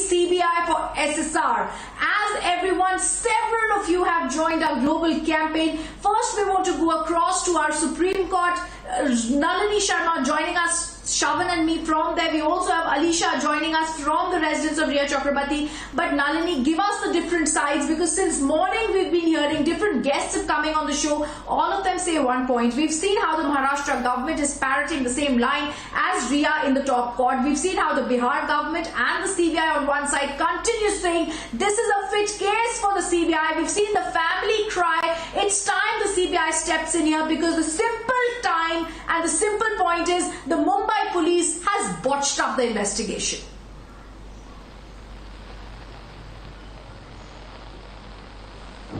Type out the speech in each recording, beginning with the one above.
CBI for SSR. As everyone, several of you have joined our global campaign. First, we want to go across to our Supreme Court. Nalini Sharma joining us, Shavan and me from there. We also have Alisha joining us from the residence of Rhea Chakrabarti. But Nalini, give us the different sides, because since morning we've been hearing different guests are coming on the show. All of them say one point. We've seen how the Maharashtra government is parroting the same line as Rhea in the top court. We've seen how the Bihar government and the CBI on one side continue saying this is a fit case for the CBI. We've seen the family cry. It's time the CBI steps in here, because the simple time and the simple point is the Mumbai police has botched up the investigation.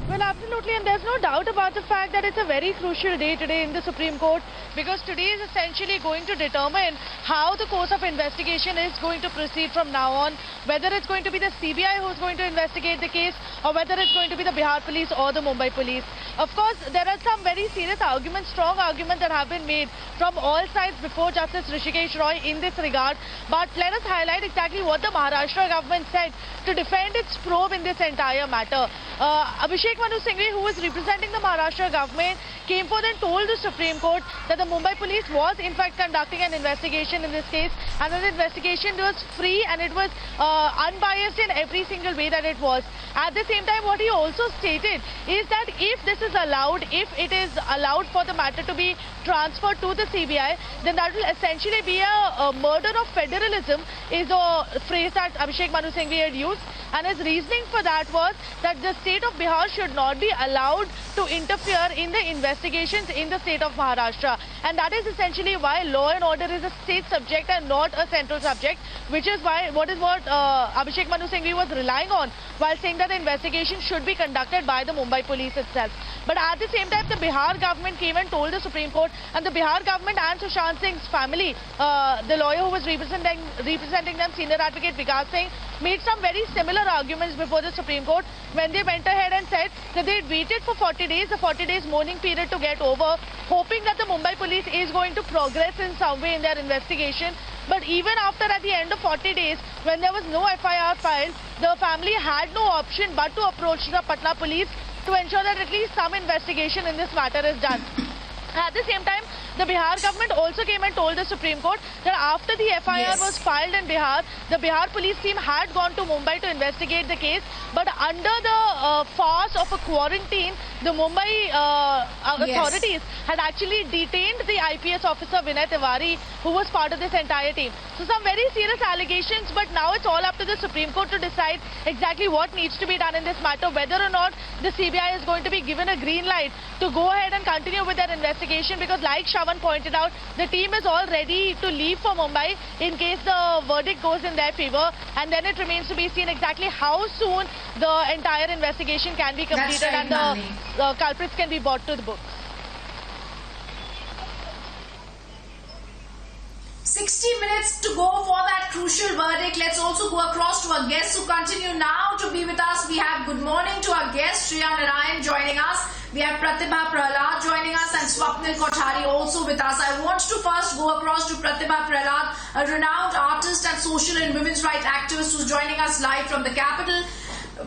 Well, absolutely, and there's no doubt about the fact that it's a very crucial day today in the Supreme Court, because today is essentially going to determine how the course of investigation is going to proceed from now on, whether it's going to be the CBI who's going to investigate the case, or whether it's going to be the Bihar police or the Mumbai police. Of course, there are some very serious arguments, strong arguments that have been made from all sides before Justice Hrishikesh Roy in this regard. But let us highlight exactly what the Maharashtra government said to defend its probe in this entire matter. Abhishek Manu Singhvi, who was representing the Maharashtra government, came forth and told the Supreme Court that the Mumbai police was in fact conducting an investigation in this case, and that the investigation was free and it was unbiased in every single way that it was. At the same time, what he also stated is that if this is allowed, if it is allowed for the matter to be transferred to the CBI, then that will essentially be a murder of federalism, is a phrase that Abhishek Manu Singhvi had used. And his reasoning for that was that the state of Bihar should not be allowed to interfere in the investigations in the state of Maharashtra. And that is essentially why law and order is a state subject and not a central subject, which is why what Abhishek Manu Singhvi was relying on while saying that the investigation should be conducted by the Mumbai police itself. But at the same time, the Bihar government came and told the Supreme Court, and the Bihar government and Sushant Singh's family, the lawyer who was representing them, senior advocate Vikas Singh, made some very similar arguments before the Supreme Court when they went ahead and said that they had waited for 40 days, the 40 days mourning period to get over, hoping that the Mumbai police is going to progress in some way in their investigation. But even after, at the end of 40 days, when there was no FIR filed, the family had no option but to approach the Patna police to ensure that at least some investigation in this matter is done. At the same time, the Bihar government also came and told the Supreme Court that after the FIR was filed in Bihar, the Bihar police team had gone to Mumbai to investigate the case, but under the farce of a quarantine, the Mumbai authorities had actually detained the IPS officer Vinay Tiwari, who was part of this entire team. So some very serious allegations, but now it's all up to the Supreme Court to decide exactly what needs to be done in this matter, whether or not the CBI is going to be given a green light to go ahead and continue with their investigation, because like Shavan pointed out, the team is all ready to leave for Mumbai in case the verdict goes in their favor, and then it remains to be seen exactly how soon the entire investigation can be completed and the culprits can be brought to the books. 60 minutes to go for that crucial verdict. Let's also go across to our guests who continue now to be with us. We have good morning to our guest, Shreya Narayan, joining us. We have Pratibha Prahlad joining us and Swapnil Kothari also with us. I want to first go across to Pratibha Prahlad, a renowned artist and social and women's rights activist who's joining us live from the capital.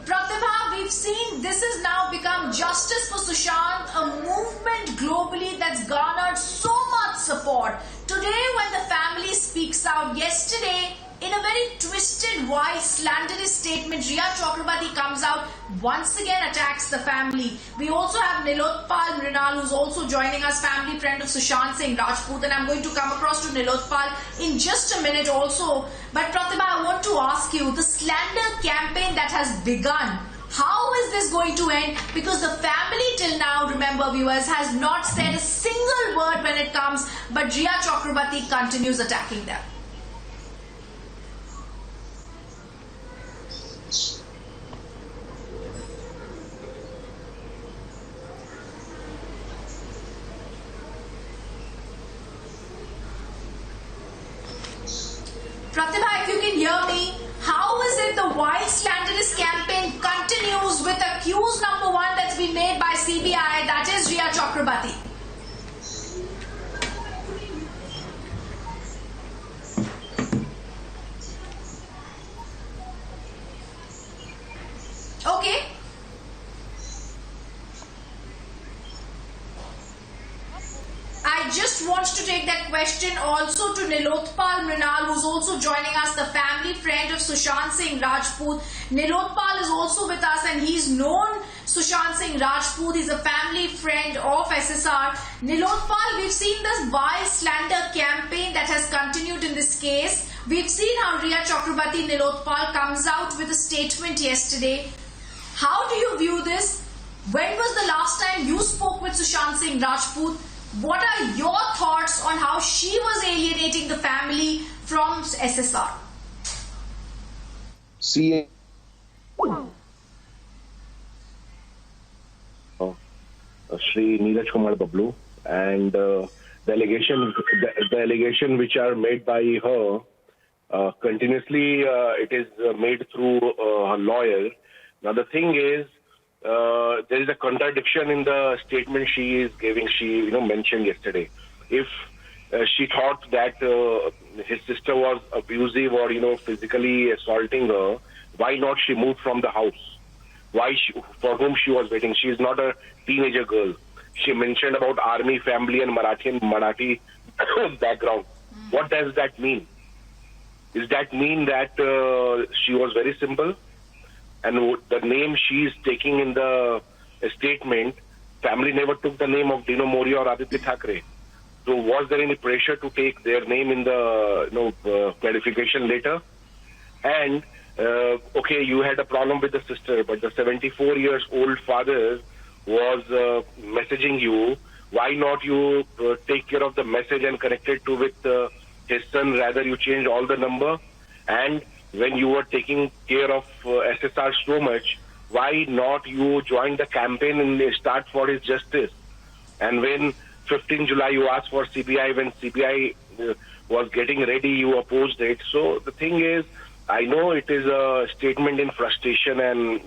Pratibha, we've seen this has now become Justice for Sushant, a movement globally that's garnered so much support. Today, when the family speaks out, yesterday, in a very twisted, wise, slanderous statement, Rhea Chakrabarti comes out, once again attacks the family. We also have Nilotpal Mrinal, who's also joining us, family friend of Sushant Singh Rajput, and I'm going to come across to Nilotpal in just a minute also. But Pratibha, I want to ask you, the slander campaign that has begun, how is this going to end? Because the family till now, remember viewers, has not said a single word when it comes, but Rhea Chakrabarti continues attacking them. Pratibha, if you can hear me, how is it the wild slanderous campaign continues with accused number one that's been made by CBI, that is Rhea Chakrabarti? want to take that question also to Nilotpal Mrinal, who's also joining us, the family friend of Sushant Singh Rajput. Nilotpal is also with us, and he's known Sushant Singh Rajput. He's a family friend of SSR. Nilotpal, we've seen this vile slander campaign that has continued in this case. We've seen how Rhea Chakrabarti Nilotpal comes out with a statement yesterday. How do you view this? When was the last time you spoke with Sushant Singh Rajput? What are your thoughts on how she was alienating the family from SSR? See, Shri Neeraj Kumar Bablu, and the allegation which are made by her continuously, it is made through her lawyer. Now the thing is, there is a contradiction in the statement she is giving. She mentioned yesterday, if she thought that his sister was abusive or physically assaulting her, why not she moved from the house? For whom she was waiting? She is not a teenager girl. She mentioned about army family and Marathi background. What does that mean? Does that mean that she was very simple? And the name she is taking in the statement, family never took the name of Dino Moria or Aditya Thackeray. So was there any pressure to take their name in the clarification later? And okay, you had a problem with the sister, but the 74 years old father was messaging you. Why not you take care of the message and connect it to with his son? Rather, you change all the number. And when you were taking care of SSR so much, why not you join the campaign and start for his justice? And when 15 July you asked for CBI, when CBI was getting ready, you opposed it. So the thing is, I know it is a statement in frustration, and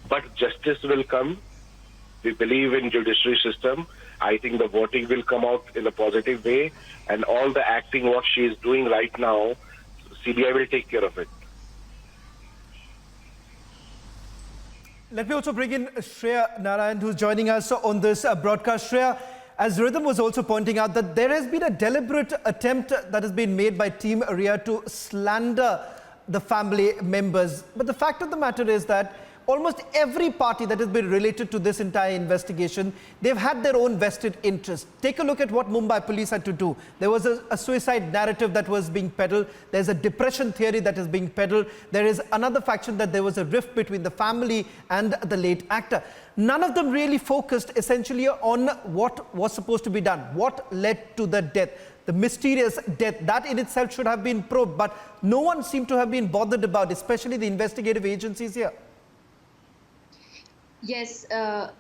but justice will come. We believe in judiciary system. I think the voting will come out in a positive way, and all the acting what she is doing right now, CBI will take care of it. Let me also bring in Shreya Narayan, who's joining us on this broadcast. Shreya, as Rhythm was also pointing out, that there has been a deliberate attempt that has been made by Team Rhea to slander the family members. But the fact of the matter is that almost every party that has been related to this entire investigation, they've had their own vested interest. Take a look at what Mumbai police had to do. There was a suicide narrative that was being peddled. There's a depression theory that is being peddled. There is another faction that there was a rift between the family and the late actor. None of them really focused essentially on what was supposed to be done, what led to the death. The mysterious death, that in itself should have been probed, but no one seemed to have been bothered about, especially the investigative agencies here. Yes,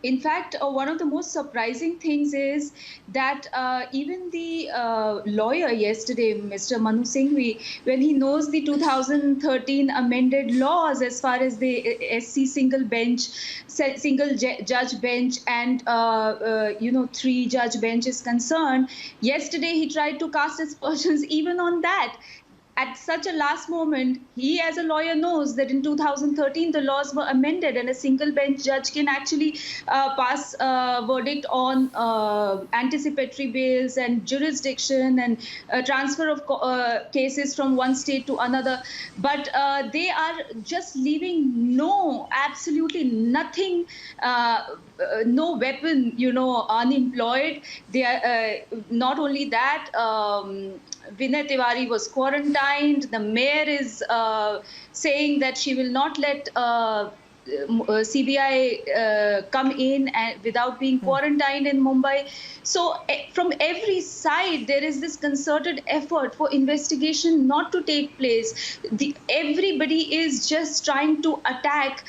in fact, one of the most surprising things is that even the lawyer yesterday, Mr. Manu Singhvi, when he knows the 2013 amended laws as far as the SC single judge bench and 3-judge bench is concerned, yesterday he tried to cast aspersions even on that. At such a last moment, he as a lawyer knows that in 2013 the laws were amended and a single bench judge can actually pass a verdict on anticipatory bails and jurisdiction and transfer of cases from one state to another. But they are just leaving absolutely nothing, no weapon, unemployed. They are not only that. Vinay Tiwari was quarantined. The mayor is saying that she will not let CBI come in without being quarantined in Mumbai. So from every side, there is this concerted effort for investigation not to take place. Everybody is just trying to attack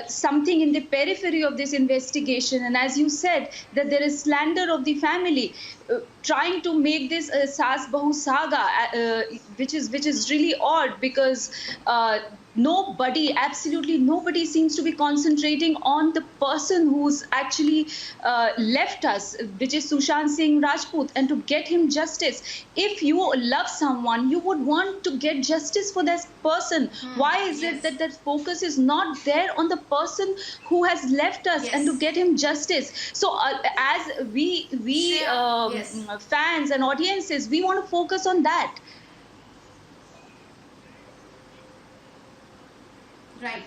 something in the periphery of this investigation. And as you said, that there is slander of the family. Trying to make this a Saas Bahu saga, which is really odd, because nobody, absolutely nobody seems to be concentrating on the person who's actually left us, which is Sushant Singh Rajput, and to get him justice. If you love someone, you would want to get justice for this person. Why is it that that focus is not there on the person who has left us and to get him justice? So as we fans and audiences, we want to focus on that. Right.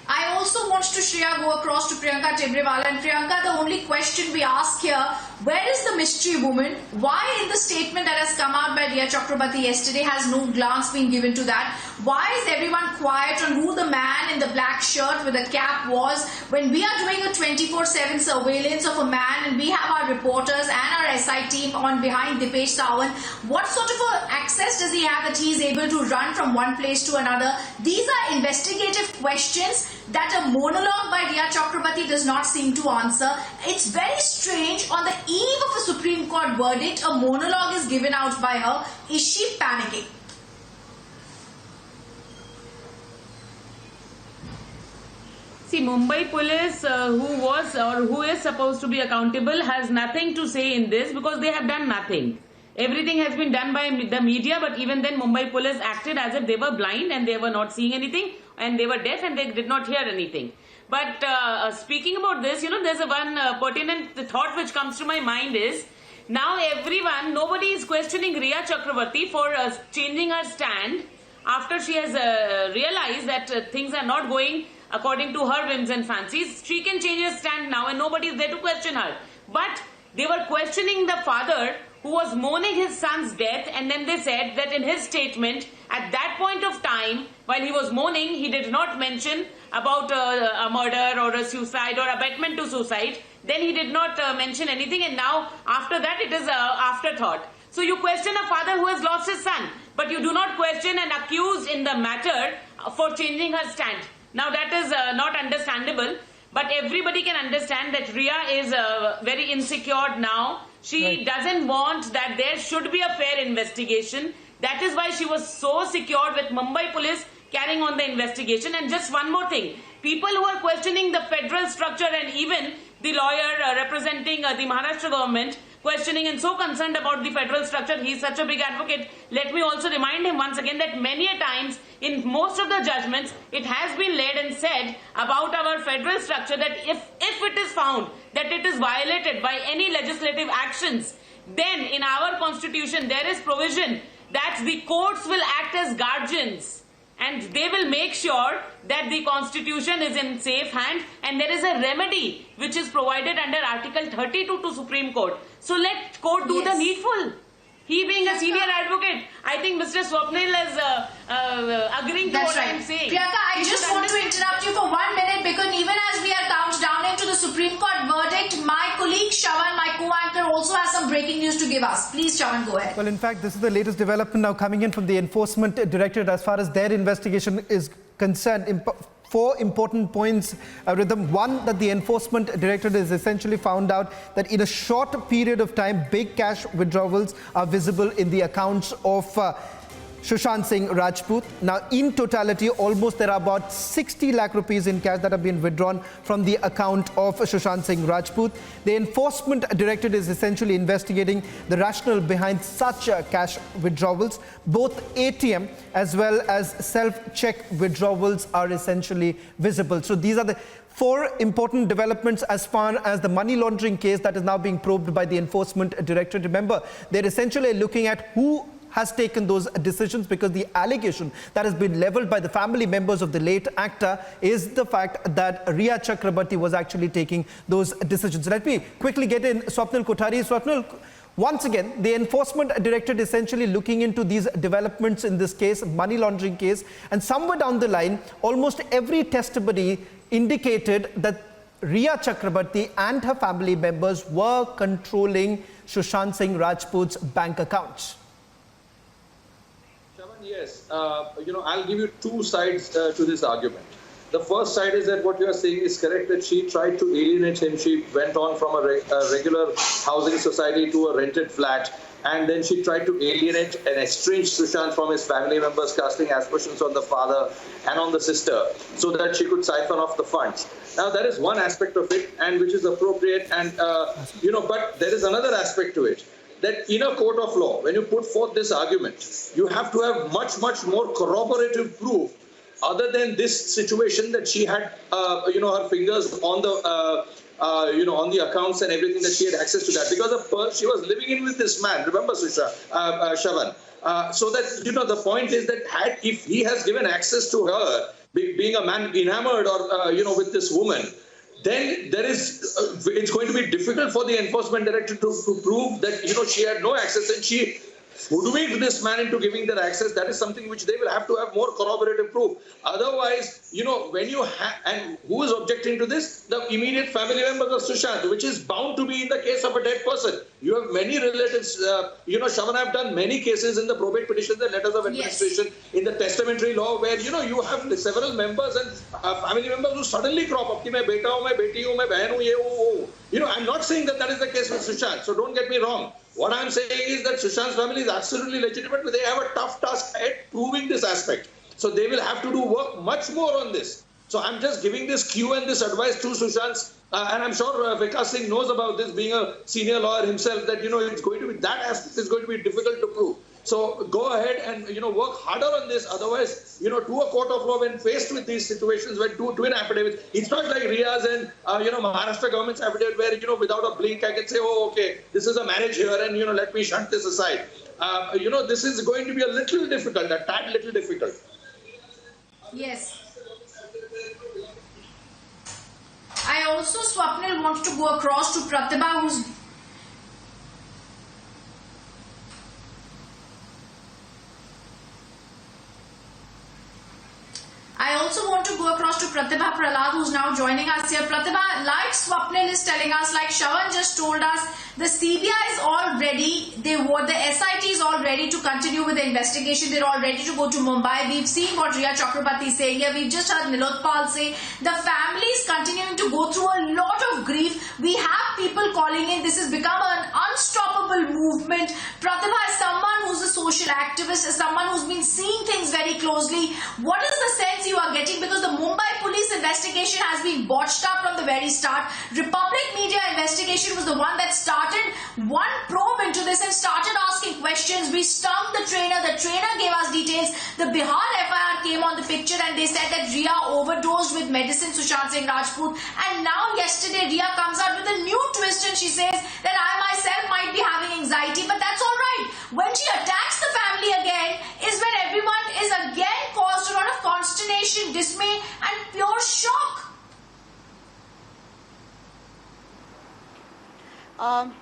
I also want to, Shreya, go across to Priyanka Tibrewala. And Priyanka, the only question we ask here, where is the mystery woman? Why in the statement that has come out by Riya Chakrabarti yesterday has no glance been given to that? Why is everyone quiet on who the man in the black shirt with the cap was when we are doing a 24/7 surveillance of a man and we have our reporters and our SI team on behind Dipesh Sawant? What sort of access does he have that he is able to run from one place to another? These are investigative questions that a monologue by Riya Chakrabarti does not seem to answer. It's very strange. On the eve of a Supreme Court verdict, a monologue is given out by her. Is she panicking? See, Mumbai police, who was or who is supposed to be accountable, has nothing to say in this because they have done nothing. Everything has been done by the media, but even then Mumbai police acted as if they were blind and they were not seeing anything, and they were deaf and they did not hear anything. But speaking about this, there's a one pertinent thought which comes to my mind is, now nobody is questioning Riya Chakrabarti for changing her stand after she has realized that things are not going according to her whims and fancies. She can change her stand now and nobody is there to question her. But they were questioning the father who was mourning his son's death, and then they said that in his statement, at that point of time, while he was mourning, he did not mention about a murder or a suicide or abetment to suicide. Then he did not mention anything, and now after that it is afterthought. So you question a father who has lost his son, but you do not question an accused in the matter for changing her stand. Now that is not understandable, but everybody can understand that Riya is very insecure now. She doesn't want that there should be a fair investigation. That is why she was so secured with Mumbai police carrying on the investigation. And just one more thing, people who are questioning the federal structure and even the lawyer representing the Maharashtra government, questioning and so concerned about the federal structure, he is such a big advocate. Let me also remind him once again that many a times in most of the judgments, it has been laid and said about our federal structure that if it is found that it is violated by any legislative actions, then in our constitution there is provision that the courts will act as guardians. And they will make sure that the constitution is in safe hand, and there is a remedy which is provided under Article 32 to Supreme Court. So let court do the needful. He being a senior advocate, I think Mr. Swapnil is agreeing to what I am saying. Priyanka, I just want to interrupt you for 1 minute because even as we are countdown into the Supreme Court verdict, my colleague Shawan, my co-anchor, also has some breaking news to give us. Please, Shawan, go ahead. Well, in fact, this is the latest development now coming in from the Enforcement Directorate as far as their investigation is concerned. 4 important points, Rhythm. One, that the Enforcement Directorate has essentially found out that in a short period of time, big cash withdrawals are visible in the accounts of Sushant Singh Rajput. Now, in totality, almost there are about 60 lakh rupees in cash that have been withdrawn from the account of Sushant Singh Rajput. The Enforcement Directorate is essentially investigating the rationale behind such cash withdrawals. Both ATM as well as self-check withdrawals are essentially visible. So these are the 4 important developments as far as the money laundering case that is now being probed by the Enforcement Directorate. Remember, they're essentially looking at who has taken those decisions, because the allegation that has been leveled by the family members of the late actor is the fact that Riya Chakrabarti was actually taking those decisions. Let me quickly get in Swapnil Kothari. Swapnil, once again, the Enforcement Directorate essentially looking into these developments in this case, money laundering case, and somewhere down the line, almost every testimony indicated that Riya Chakrabarti and her family members were controlling Sushant Singh Rajput's bank accounts. Yes, I'll give you 2 sides to this argument. The first side is that what you are saying is correct, that she tried to alienate him. She went on from a regular housing society to a rented flat, and then she tried to alienate and estrange Sushant from his family members, casting aspersions on the father and on the sister, so that she could siphon off the funds. Now, that is one aspect of it, and which is appropriate, and but there is another aspect to it. That in a court of law, when you put forth this argument, you have to have much, much more corroborative proof other than this situation that she had, her fingers on the, on the accounts and everything, that she had access to that. Because she was living in with this man, remember, Shravan? So that, the point is that if he has given access to her, being a man enamored or, with this woman, then there is, it's going to be difficult for the enforcement director to prove that, she had no access and she hoodwinked this man into giving that access. That is something which they will have to have more corroborative proof. Otherwise, when you and who is objecting to this? The immediate family members of Sushant, which is bound to be in the case of a dead person. You have many relatives, Shravan, have done many cases in the probate petitions and letters of administration, in the testamentary law, where, you have several members and family members who suddenly crop up. Ki main beta hu, main beti hu, main behan hu, ye hu. I'm not saying that is the case with Sushant, so don't get me wrong. What I'm saying is that Sushant's family is absolutely legitimate, but they have a tough task at proving this aspect. So they will have to do work much more on this. So I'm just giving this cue and this advice to Sushant's, and I'm sure Vikas Singh knows about this, being a senior lawyer himself, that, it's going to be, that aspect is going to be difficult to prove. So go ahead and, work harder on this. Otherwise, to a court of law, when faced with these situations, when twin affidavits, it's not like Riaz and, Maharashtra government's affidavit where, without a blink, I can say, oh, okay, this is a marriage here and, let me shunt this aside. This is going to be a little difficult, a tad little difficult. Yes. I also, Swapnil, wanted to go across to Pratibha, who's... I also want to go across to Pratibha Prahlad, who's now joining us here. Pratibha, like Swapnil is telling us, like Shravan just told us, the CBI is all ready. The SIT is all ready to continue with the investigation. They're all ready to go to Mumbai. We've seen what Riya Chakrabarti is saying here. We've just heard Nilotpal say the family is continuing to go through a lot of grief. We have people calling in. This has become an unstoppable movement. Pratibha, as someone who's a social activist, as someone who's been seeing things very closely, what is the sense you are getting? Because the Mumbai police investigation has been botched up from the very start. Republic Media investigation was the one that started one probe into this and started asking questions. We stung the trainer gave us details. The Bihar FIR came on the picture and they said that Riya overdosed with medicine, Sushant Singh Rajput. And now yesterday Riya comes out with a new twist and she says that I myself might be having anxiety, but that's all right. When she attacks the family again is when everyone is again caused a lot of consternation, dismay and pure shock.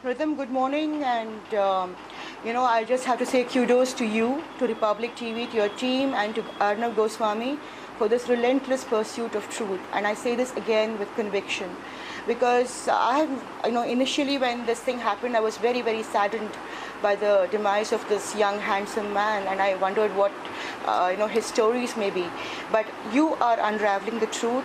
Rhythm, good morning, and I just have to say kudos to you, to Republic TV, to your team, and to Arnab Goswami for this relentless pursuit of truth. And I say this again with conviction, because initially when this thing happened, I was very, very saddened by the demise of this young, handsome man, and I wondered what his stories may be. But you are unraveling the truth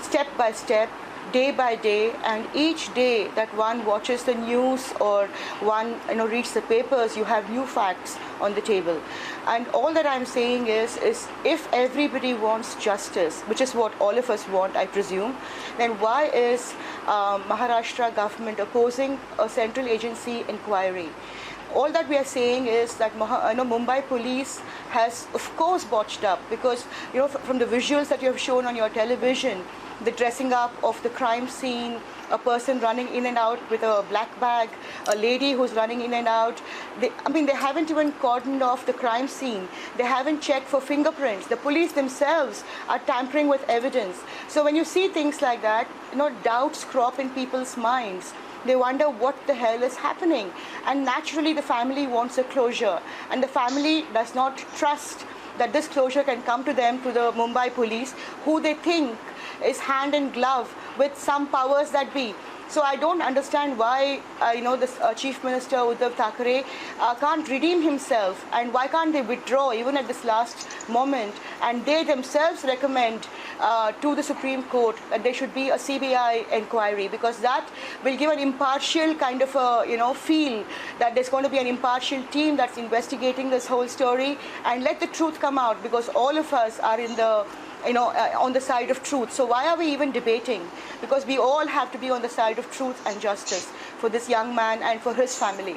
step by step, day by day, and each day that one watches the news or one reads the papers, you have new facts on the table. And all that I'm saying is if everybody wants justice, which is what all of us want, I presume, then why is Maharashtra government opposing a central agency inquiry? All that we are saying is that Mumbai police has, of course, botched up, because from the visuals that you have shown on your television, the dressing up of the crime scene, a person running in and out with a black bag, a lady who's running in and out. They haven't even cordoned off the crime scene. They haven't checked for fingerprints. The police themselves are tampering with evidence. So when you see things like that, doubts crop in people's minds. They wonder what the hell is happening. And naturally, the family wants a closure. And the family does not trust that this closure can come to them, to the Mumbai police, who they think is hand in glove with some powers that be. So I don't understand why, this Chief Minister Uddhav Thackeray can't redeem himself, and why can't they withdraw even at this last moment, and they themselves recommend to the Supreme Court that there should be a CBI inquiry, because that will give an impartial kind of a, feel that there's going to be an impartial team that's investigating this whole story, and let the truth come out, because all of us are in the on the side of truth. So why are we even debating? Because we all have to be on the side of truth and justice for this young man and for his family.